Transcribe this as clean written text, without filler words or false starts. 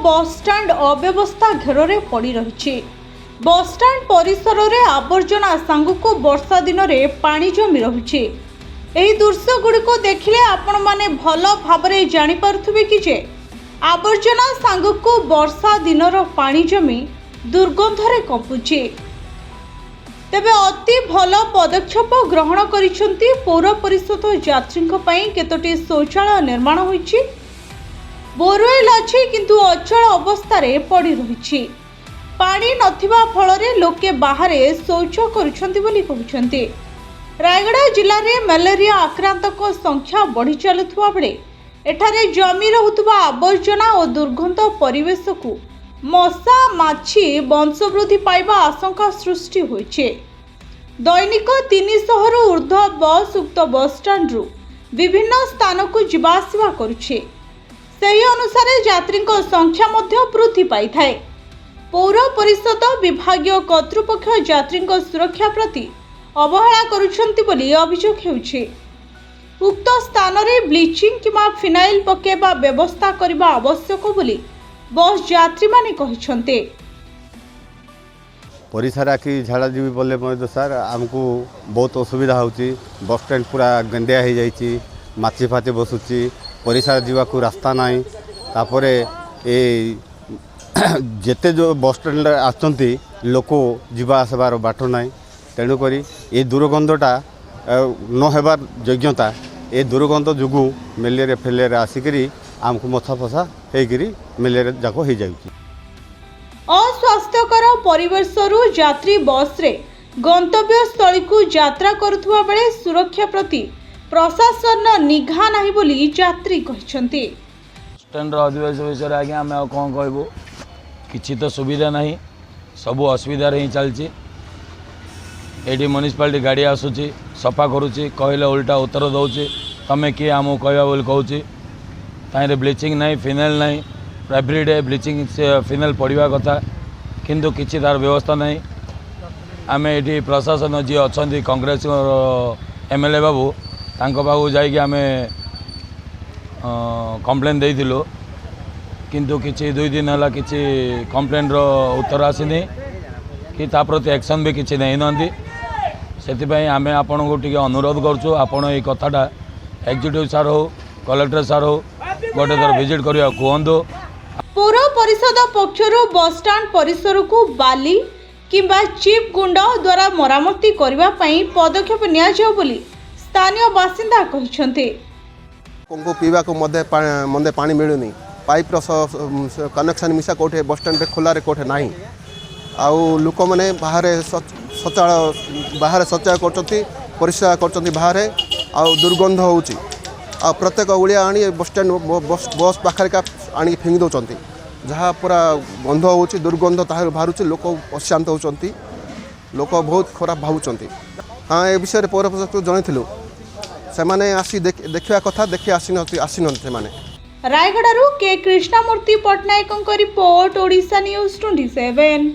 Bus stand अव्यवस्था घेर पड़ रही। बसस्टाण्ड परिसर में आवर्जना सांगू वर्षा दिन में पानी जमी रही। यही दृश्य गुड़िक देखिले आपण माने भल भाव जानीपे कि जे आवर्जना सांगू वर्षा दिनर पानी जमी दुर्गंधरे कंपुची। तेबे अति भल पदक्षेप ग्रहण करिसेंती पौर परिषद यात्री केतोटी शौचालय निर्माण होईछि। बोरवेल अछि किंतु अचल अवस्था पड़ी रही। पानी नथिबा फलरे लोके बाहरे शौच करुछंती बोली कहउछंती। रायगड़ा जिले में मलेरिया आक्रांतक संख्या बढ़ी चलुवा बेले एठारे जमी रहुतबा आवर्जना और दुर्गंध परिवेश को मशा माछी वंशवृद्धि पाइबा आशंका सृष्टि होइछे। दैनिक 300 रु ऊर्ध्व बस उक्त बसस्टाण्ड विभिन्न स्थान को जीवाआसिबा करुछे। सही अनुसार यात्री संख्या मध्य वृद्धि पाई थाए। पौर परिषद विभागीय कर्तृपक्ष यात्री सुरक्षा प्रति अवहेला करुछंती बोली अभियोग हेउछे। उक्त स्थान में ब्लीचिंग किंवा फिनाइल पकेबा व्यवस्था करबा आवश्यक बोली बस यात्री माने कहिछंते। परिसारा की झाड़ा जीवी बोले सर आमको बहुत असुविधा होची। बस स्टैंड पूरा गंदिया हो जाइए, माछी फाची बसुची, परिसारा जीवाकू रास्ता नहीं। तापरे ए जेते जो बस स्टैंड आसती लोक जीवा आसबार बाट नहीं। तेणुक ये दुर्गंधटा न हेबार योग्यता ए दुर्गंध जुगु मेलेरिया फेलेरिया आसिकी आमको मथा फसा होकर मेलेरिया जाक हो जाए। अस्वास्थ्यकर परिवेशरू यात्री बस रे गंतव्य स्थली को यात्रा करुवा बेले सुरक्षा प्रति प्रशासन निघा नहीं बोली यात्री कहछंती। स्टैंड अधिवेश विषय आगे आम कौन कहबू, किसी तो सुविधा नहीं, सबू असुविधा ही चलती। ये म्युनिसिपालिटी गाड़ी आसूची सफा करुच्ची, कहले उल्टा उत्तर दौची तमें किए आमको कहवा बोली कहूँ। ताइरे ब्लीचिंग नहीं, फिनाइल नहीं, एवरीडे ब्लीचिंग से फिनाइल पड़ा कथा किंतु किसी तार व्यवस्था नहीं। आम ये प्रशासन जी अच्छा कांग्रेस एमएलए बाबू तांको पाखु जाइए आम कंप्लेन देइथिलु किंतु किसी 2 दिन है किसी कंप्लेन रो उत्तर आसीनी कि ता प्रति एक्शन भी किसी नहीं नांदी। से आम आपण को टिके अनुरोध करूँ आपण ये कथाटा एक्जिक्यूटिव सार हो कलेक्टर सार हो गोटे थर विजिट करिया कहंदो। पौर परिषद पक्षर बसस्टाण्ड परिसर को बाली किंबा चिप गुंड द्वारा मरामती करबा पई पदक्षेप निया जाउ बोली स्थानीय बासिंदा कहिसंते। को पीवा को मदे पानी मिलुनी, पाइप कनेक्शन मिसा कोठे बस स्टैंड खोला रे कोठे नाही। आउ लोक मैंने बाहर शौचालय बाहर शौचालय करचंती, परिस्रा करचंती बाहर आउ दुर्गंध होउची। आ प्रत्येक ओलिया आनी बस स्टैंड बस पाखरे का आनी फिंगी दौरान जहाँ पूरा गंध होची, दुर्गंध ताहर बाहर लोक अशांत होचंती, लोक बहुत खराब भावुचंती। हाँ ए विषय में पौर प्रशासन जणैथिलु, सेमाने आसी देखिया कथा देखि आसिन सेमाने। रायगड़ारू के कृष्णमूर्ति पटनायक रिपोर्ट ओडिशा न्यूज 27।